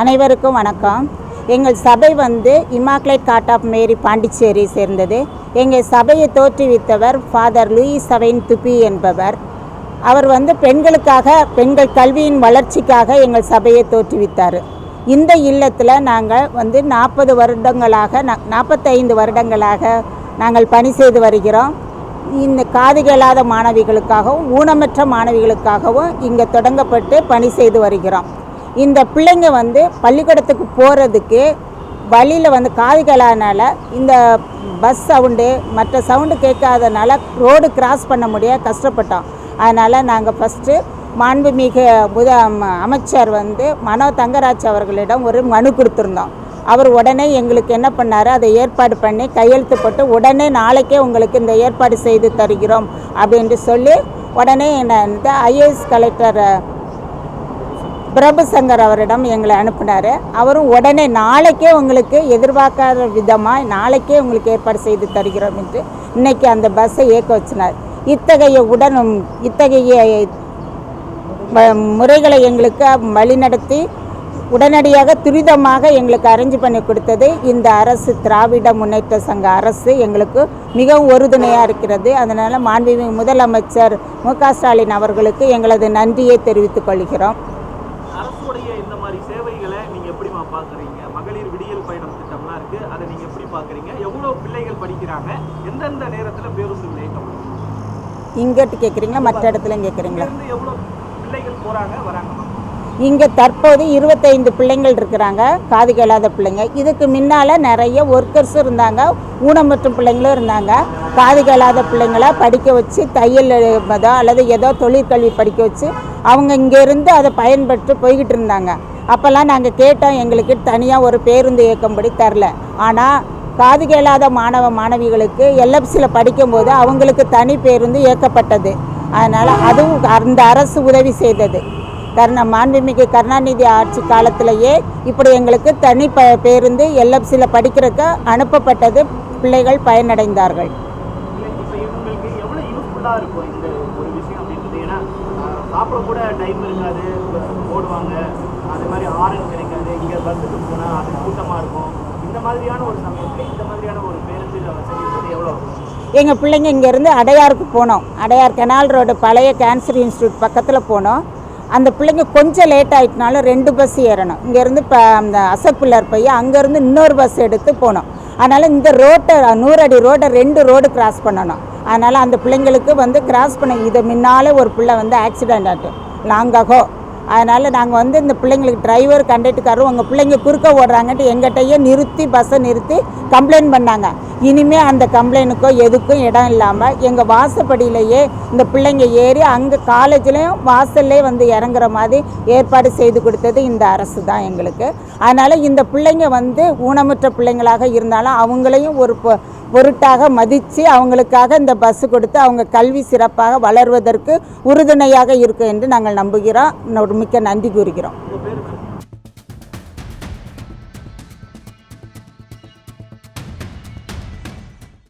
அனைவருக்கும் வணக்கம். எங்கள் சபை immaculate heart of Mary Pondicherry சேர்ந்தது. எங்கள் சபையை தோற்றுவித்தவர் ஃபாதர் லூயிஸ் சவைன் துப்பி என்பவர். அவர் பெண்களுக்காக, பெண்கள் கல்வியின் வளர்ச்சிக்காக எங்கள் சபையை தோற்றுவித்தார். இந்த இல்லத்தில் நாங்கள் 40 வருடங்களாக 45 வருடங்களாக நாங்கள் பணி செய்து வருகிறோம். இந்த காது கேளாத மாணவிகளுக்காகவும் ஊனமற்ற மாணவிகளுக்காகவும் இங்கே தொடங்கப்பட்டு பணி செய்து வருகிறோம். இந்த பிள்ளைங்க பள்ளிக்கூடத்துக்கு போகிறதுக்கு வழியில் காது கேளாதனால, இந்த பஸ் சவுண்டு மற்ற சவுண்டு கேட்காதனால ரோடு கிராஸ் பண்ண முடியாது, கஷ்டப்பட்டோம். அதனால் நாங்கள் ஃபஸ்ட்டு மாண்புமிகு அமைச்சர் மனோ தங்கராஜ் அவர்களிடம் ஒரு மனு கொடுத்துருந்தோம். அவர் உடனே எங்களுக்கு என்ன பண்ணார், அதை ஏற்பாடு பண்ணி கையெழுத்து போட்டு உடனே நாளைக்கே உங்களுக்கு இந்த ஏற்பாடு செய்து தருகிறோம் அப்படின்ட்டு சொல்லி உடனே ஐஏஎஸ் கலெக்டர் பிரபு சங்கர் அவரிடம் எங்களை அனுப்பினார். அவரும் உடனே நாளைக்கே உங்களுக்கு எதிர்பார்க்காத விதமாக நாளைக்கே உங்களுக்கு ஏற்பாடு செய்து தருகிறோம் என்று இன்றைக்கி அந்த பஸ்ஸை இயக்க வச்சினார். இத்தகைய முறைகளை எங்களுக்கு வழிநடத்தி உடனடியாக துரிதமாக எங்களுக்கு அரேஞ்ச் பண்ணி கொடுத்தது இந்த அரசு, திராவிட முன்னேற்ற சங்க அரசு எங்களுக்கு மிகவும் உறுதுணையாக இருக்கிறது. அதனால் மாண்புமிகு முதலமைச்சர் மு.க. ஸ்டாலின் அவர்களுக்கு எங்களது நன்றியை தெரிவித்துக் கொள்கிறோம். அரசுடைய இந்த மாதிரி சேவைகளை நீங்கள் எப்படிமா பார்க்குறீங்க? மகளிர் விடியல் பயணம் திட்டம்லாம் இருக்குது, அதை நீங்கள் எப்படி பார்க்குறீங்க? எவ்வளோ பிள்ளைகள் படிக்கிறாங்க? எந்தெந்த நேரத்தில் பேருந்து இயக்கப்படும்? இங்கிட்டு கேட்குறீங்களா, மற்ற இடத்துலையும் கேட்குறீங்களா? எவ்வளோ பிள்ளைகள் போகிறாங்க வராங்க? இங்கே தற்போது 25 பிள்ளைங்கள் இருக்கிறாங்க, காது கேளாத பிள்ளைங்க. இதுக்கு முன்னால் நிறைய ஒர்க்கர்ஸும் இருந்தாங்க, ஊனமற்ற பிள்ளைங்களும் இருந்தாங்க. காது கேளாத பிள்ளைங்களை படிக்க வச்சு தையல் அல்லது ஏதோ தொழிற்கல்வி படிக்க வச்சு அவங்க இங்கேருந்து அதை பயன்பெற்று போய்கிட்டு இருந்தாங்க. அப்போல்லாம் நாங்கள் கேட்டோம், எங்களுக்கு தனியாக ஒரு பேருந்து இயக்கம்படி தரல. ஆனால் காது கேளாத மாணவிகளுக்கு எல்எஃப்சியில் படிக்கும்போது அவங்களுக்கு தனி பேருந்து இயக்கப்பட்டது. அதனால் அதுவும் அந்த அரசு உதவி செய்தது. மாண்புமிகு கருணாநிதி ஆட்சி காலத்திலேயே இப்படி எங்களுக்கு தனி பேருந்து எல்எஃப்சியில் படிக்கிறதுக்கு அனுப்பப்பட்டது. பிள்ளைகள் பயனடைந்தார்கள். சாப்பிட கூட டைம் இருக்காது, ஓடுவாங்க, அது மாதிரி ஆரன் கிடைக்காது, இங்கே பஸ்ஸுக்கு போனால் அது கூட்டமாக இருக்கும். இந்த மாதிரியான ஒரு சமயத்தில் இந்த மாதிரியான ஒரு பேருந்து வசதி எவ்வளோ? எங்கள் பிள்ளைங்க இங்கேருந்து அடையாருக்கு போனோம். அடையார் கெனால் ரோடு பழைய கேன்சர் இன்ஸ்டியூட் பக்கத்தில் போனோம். அந்த பிள்ளைங்க கொஞ்சம் லேட் ஆகிட்டனாலும் 2 பஸ் ஏறணும். இங்கேருந்து இப்போ அந்த அசப்பிள்ளர் போய் அங்கேருந்து இன்னொரு பஸ் எடுத்து போனோம். அதனால் இந்த ரோட்டை 100 அடி ரோட்டை 2 ரோடு கிராஸ் பண்ணணும். அதனால் அந்த பிள்ளைங்களுக்கு கிராஸ் பண்ண இதை முன்னாலே ஒரு பிள்ளை ஆக்சிடெண்ட் ஆகிட்டு லாங்காகோ. அதனால் நாங்கள் இந்த பிள்ளைங்களுக்கு டிரைவர் கண்டக்டர்காரரும் உங்கள் பிள்ளைங்க குறுக்க ஓடுறாங்கன்ட்டு எங்கிட்டையே நிறுத்தி பஸ்ஸை நிறுத்தி கம்ப்ளைண்ட் பண்ணாங்க. இனிமேல் அந்த கம்ப்ளைண்ட்டுக்கோ எதுக்கும் இடம் இல்லாமல் எங்கள் வாசப்படியிலேயே இந்த பிள்ளைங்க ஏறி அங்கே காலேஜ்லேயும் வாசல்லே இறங்குற மாதிரி ஏற்பாடு செய்து கொடுத்தது இந்த அரசு தான் எங்களுக்கு. அதனால் இந்த பிள்ளைங்க ஊனமுற்ற பிள்ளைங்களாக இருந்தாலும் அவங்களையும் ஒரு பொருட்டாக மதித்து அவங்களுக்காக இந்த பஸ்ஸு கொடுத்து அவங்க கல்வி சிறப்பாக வளர்வதற்கு உறுதுணையாக இருக்கும் என்று நாங்கள் நம்புகிறோம். மிக்க நன்றி கூறுகிறோம்.